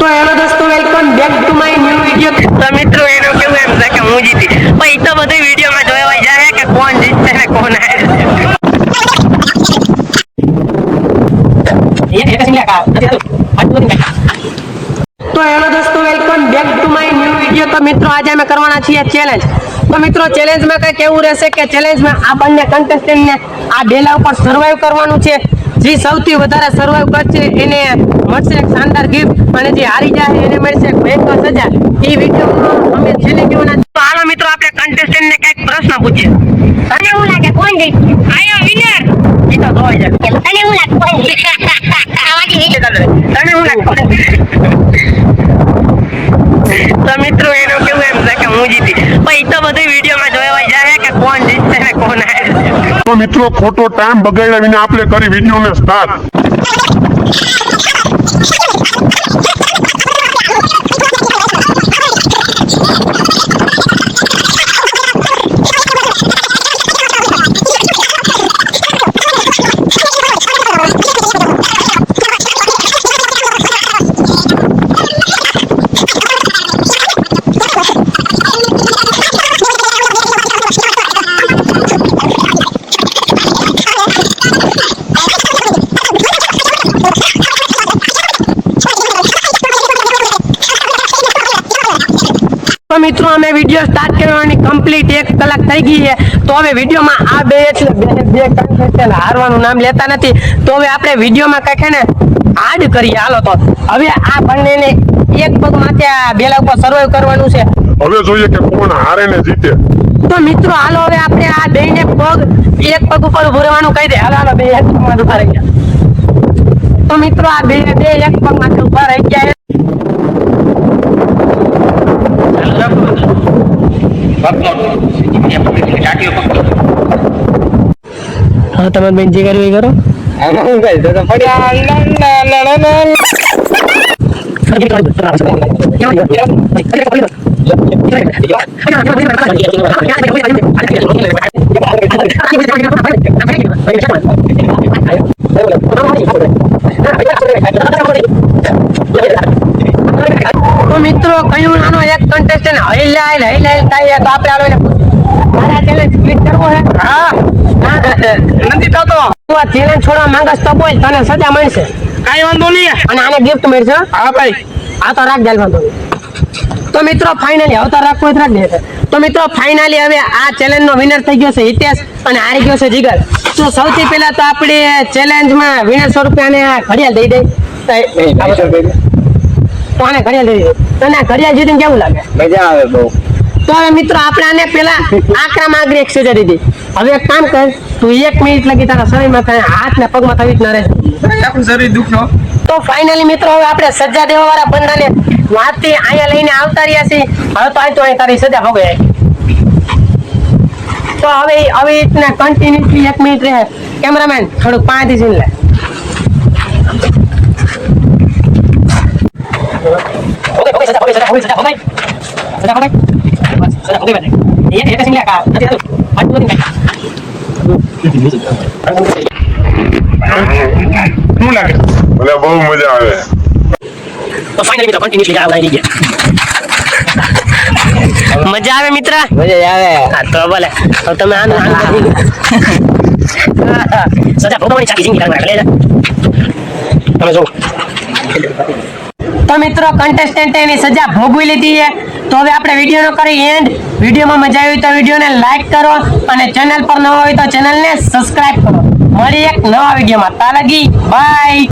तो हेलो दोस्तों, welcome back to my new video. तो मित्रों એનો કેવું એમ છે કે હું જીતી, પણ ઈ તો બધી વિડિયોમાં જોવાઈ જાય કે કોણ જીતશે ને કોણ હારે। तो हेलो दोस्तों, welcome back to my new video. तो मित्रों आज અમે કરવાના છીએ ચેલેન્જ। तो मित्रों चैलेंज में कई केવું રહેશે કે ચેલેન્જ में આ બંને કન્ટેસ્ટન્ટ ને આ ડેલા ઉપર સર્વાઈવ કરવાનું છે। જે સૌથી વધારે સર્વાઈવ કરશે એને મળશે એક શાનદાર ગિફ્ટ, અને જે હારી જાય એને મળશે એક ભયંકર સજા। એ વિડિયોમાં અમે છેલ્લે કેવાના। તો હાલો મિત્રો આપણે કન્ટેસ્ટન્ટ ને કઈક પ્રશ્ન પૂછીએ। તને શું લાગે કોણ જીતશે? આયો વિનર ઈ તો જોઈ જાય। તને શું લાગે કોણ જીતશે? આવાજી વિડિયો ચાલે। તને શું લાગે? તો મિત્રો એનો કેવું એમ છે કે હું જીતી, પણ ઈ તો બધી વિડિયોમાં જોવાઈ જાય કે કોણ જીતશે ને કોણ હારે। તો મિત્રો ખોટો ટાઈમ બગાડ્યા વિના આપણે કરી વિડિયોને સ્ટાર્ટ। तो मित्रों हमें वीडियो स्टार्ट करवानी कंप्लीट 1 કલાક થઈ ગઈ છે। તો હવે વિડિયોમાં આ બે કન્ટેસ્ટન્ટ હારવાનું નામ લેતા નથી। તો હવે આપણે વિડિયોમાં કઈ છે ને આડ કરીએ। હાલો તો હવે આ બંનેને એક પગ માથે આ બેલા ઉપર સર્વાઈવ કરવાનું છે। હવે જોઈએ કે કોણ હારે ને જીતે। તો મિત્રો હાલો હવે આપણે આ બેને પગ એક પગ ઉપર ઉભું રહેવાનું કહી દે। હાલો હાલો બે એક પગ માથે ઉભા રહી ગયા। તો મિત્રો આ બે એક પગ માથે ઉભા રહી ગયા। हाँ तब मैं जी कर करो तो मित्रों कहीं नानो एक कंटेस्टेंट हिलाइल થાય તો આપણે આલોને મારા ચેલેન્જ ક્લિક કરવો છે। હા નથી થતો। તું આ ચેલેન્જ છોડવા માંગસ તો બોલ, તને સજા મળશે। કાઈ વાંધો નહીં, અને આને ગિફ્ટ મળશે। હા ભાઈ આ તો રાખ, વાંધો નહીં। તો મિત્રો ફાઇનલી હવે તો રાખવો જ રાખ દે। તો મિત્રો ફાઇનલી હવે આ ચેલેન્જ નો વિનર થઈ ગયો છે હિતેશ, અને હારી ગયો છે જીગર। તો સૌથી પહેલા તો આપણે ચેલેન્જ માં વિનર સ્વરૂપે આને ઘડિયાળ દઈ દે। તો આને ઘડિયાળ દઈ દે। તને ઘડિયાળ જીતીને કેવું લાગે? મજા આવે બહુ। તો હવે મિત્રો આપણે આને પેલા આકરામાં આગળ એક સજા દીધી। હવે એક કામ કર, તું 1 મિનિટ લગી તારા શરીરમાં થાય હાથ ને પગમાં થવી જ ન રહે। આપણું શરીર દુખ્યો। તો ફાઇનલી મિત્રો હવે આપણે સજા દેવા વાળા બંદાને વાતથી અહીંયા લઈને આવતા રહ્યા છીએ। હવે તો અહીં તારી સજા ભોગવે। તો હવે રીતના કન્ટિન્યુઅસલી 1 મિનિટ રહે। કેમેરામેન થોડુંક પાણીથી સીન લે। શું લાગે? મને બહુ મજા આવે। તો ફાઇનલી મિત્રો કન્ટિન્યુઅસલી આ લાઈન ગયા। મજા આવે મિત્ર? મજા આવે। હા તો ભલે, તો તમે આનું સજા ભોગવવાની ચાકી જિંદગી કાઢવા લે તમે જો। તો મિત્રો કન્ટેસ્ટન્ટ એની સજા ભોગવી લીધી છે। તો હવે આપણે વિડિયોનો કરી એન્ડ। વિડિયોમાં મજા આવી તો વિડિયોને લાઈક કરો, અને ચેનલ પર નવા હોય તો ચેનલને સબસ્ક્રાઇબ કરો। મળી એક નવા વિડિયોમાં, તા લગી બાય।